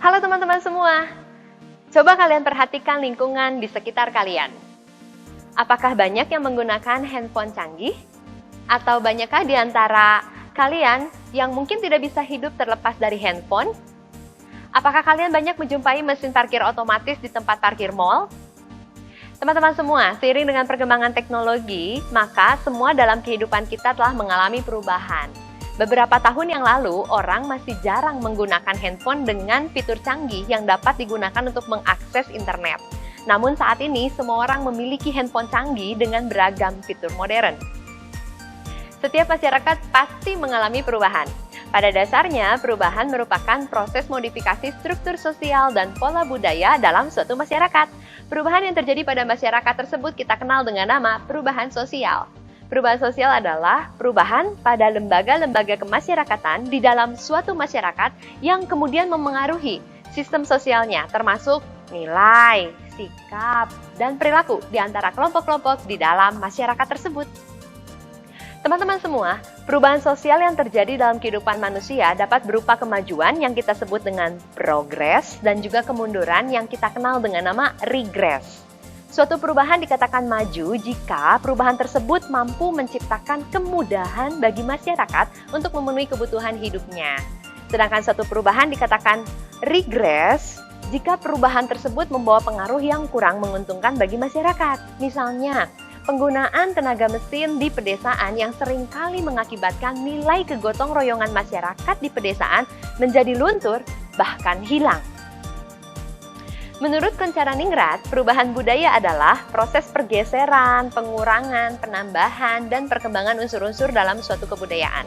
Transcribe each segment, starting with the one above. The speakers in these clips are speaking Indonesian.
Halo teman-teman semua, coba kalian perhatikan lingkungan di sekitar kalian. Apakah banyak yang menggunakan handphone canggih? Atau banyakkah di antara kalian yang mungkin tidak bisa hidup terlepas dari handphone? Apakah kalian banyak menjumpai mesin parkir otomatis di tempat parkir mall? Teman-teman semua, seiring dengan perkembangan teknologi, maka semua dalam kehidupan kita telah mengalami perubahan. Beberapa tahun yang lalu, orang masih jarang menggunakan handphone dengan fitur canggih yang dapat digunakan untuk mengakses internet. Namun saat ini, semua orang memiliki handphone canggih dengan beragam fitur modern. Setiap masyarakat pasti mengalami perubahan. Pada dasarnya, perubahan merupakan proses modifikasi struktur sosial dan pola budaya dalam suatu masyarakat. Perubahan yang terjadi pada masyarakat tersebut kita kenal dengan nama perubahan sosial. Perubahan sosial adalah perubahan pada lembaga-lembaga kemasyarakatan di dalam suatu masyarakat yang kemudian memengaruhi sistem sosialnya, termasuk nilai, sikap, dan perilaku di antara kelompok-kelompok di dalam masyarakat tersebut. Teman-teman semua, perubahan sosial yang terjadi dalam kehidupan manusia dapat berupa kemajuan yang kita sebut dengan progres dan juga kemunduran yang kita kenal dengan nama regress. Suatu perubahan dikatakan maju jika perubahan tersebut mampu menciptakan kemudahan bagi masyarakat untuk memenuhi kebutuhan hidupnya. Sedangkan suatu perubahan dikatakan regress jika perubahan tersebut membawa pengaruh yang kurang menguntungkan bagi masyarakat. Misalnya, penggunaan tenaga mesin di pedesaan yang seringkali mengakibatkan nilai kegotong royongan masyarakat di pedesaan menjadi luntur, bahkan hilang. Menurut Koncaraningrat, perubahan budaya adalah proses pergeseran, pengurangan, penambahan, dan perkembangan unsur-unsur dalam suatu kebudayaan.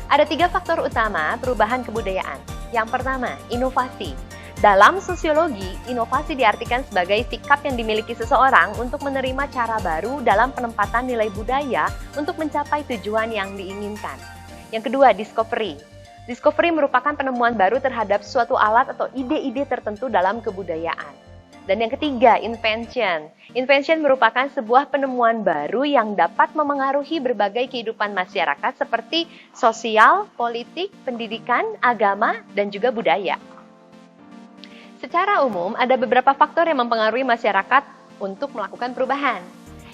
Ada 3 faktor utama perubahan kebudayaan. Yang pertama, inovasi. Dalam sosiologi, inovasi diartikan sebagai sikap yang dimiliki seseorang untuk menerima cara baru dalam penempatan nilai budaya untuk mencapai tujuan yang diinginkan. Yang kedua, discovery. Discovery merupakan penemuan baru terhadap suatu alat atau ide-ide tertentu dalam kebudayaan. Dan yang ketiga, invention. Invention merupakan sebuah penemuan baru yang dapat memengaruhi berbagai kehidupan masyarakat seperti sosial, politik, pendidikan, agama, dan juga budaya. Secara umum, ada beberapa faktor yang mempengaruhi masyarakat untuk melakukan perubahan.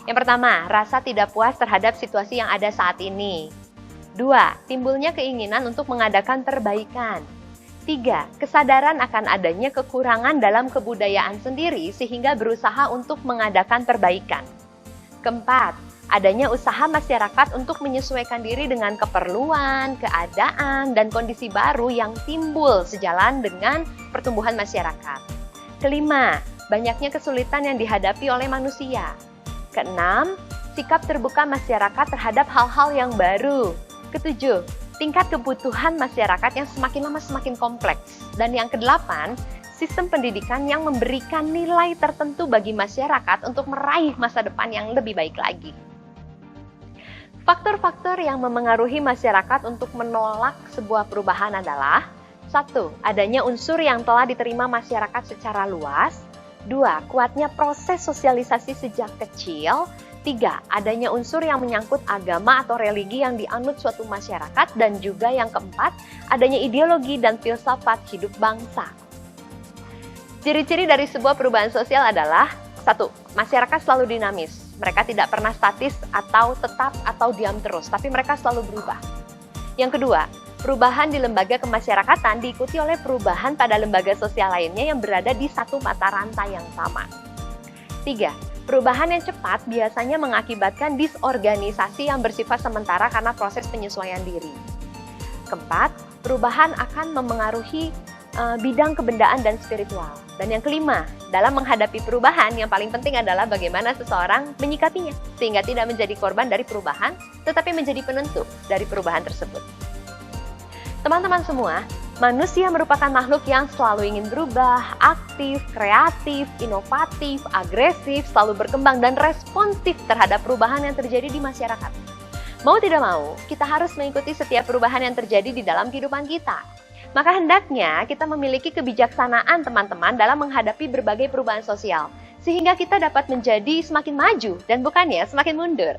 Yang pertama, rasa tidak puas terhadap situasi yang ada saat ini. 2. Timbulnya keinginan untuk mengadakan perbaikan. 3. Kesadaran akan adanya kekurangan dalam kebudayaan sendiri sehingga berusaha untuk mengadakan perbaikan. 4. Adanya usaha masyarakat untuk menyesuaikan diri dengan keperluan, keadaan, dan kondisi baru yang timbul sejalan dengan pertumbuhan masyarakat. 5. Banyaknya kesulitan yang dihadapi oleh manusia. 6. Sikap terbuka masyarakat terhadap hal-hal yang baru. 7. Tingkat kebutuhan masyarakat yang semakin lama semakin kompleks. Dan yang ke-8, sistem pendidikan yang memberikan nilai tertentu bagi masyarakat untuk meraih masa depan yang lebih baik lagi. Faktor-faktor yang memengaruhi masyarakat untuk menolak sebuah perubahan adalah 1. Adanya unsur yang telah diterima masyarakat secara luas. 2. Kuatnya proses sosialisasi sejak kecil. 3. Adanya unsur yang menyangkut agama atau religi yang dianut suatu masyarakat. Dan juga yang keempat, adanya ideologi dan filsafat hidup bangsa. Ciri-ciri dari sebuah perubahan sosial adalah 1. Masyarakat selalu dinamis. Mereka tidak pernah statis atau tetap atau diam terus, tapi mereka selalu berubah. Yang kedua, perubahan di lembaga kemasyarakatan diikuti oleh perubahan pada lembaga sosial lainnya yang berada di satu mata rantai yang sama. 3. Perubahan yang cepat biasanya mengakibatkan disorganisasi yang bersifat sementara karena proses penyesuaian diri. 4. Perubahan akan memengaruhi bidang kebendaan dan spiritual. Dan yang kelima, dalam menghadapi perubahan yang paling penting adalah bagaimana seseorang menyikapinya, sehingga tidak menjadi korban dari perubahan, tetapi menjadi penentu dari perubahan tersebut. Teman-teman semua, manusia merupakan makhluk yang selalu ingin berubah, aktif, kreatif, inovatif, agresif, selalu berkembang dan responsif terhadap perubahan yang terjadi di masyarakat. Mau tidak mau, kita harus mengikuti setiap perubahan yang terjadi di dalam kehidupan kita. Maka hendaknya kita memiliki kebijaksanaan teman-teman dalam menghadapi berbagai perubahan sosial, sehingga kita dapat menjadi semakin maju dan bukannya semakin mundur.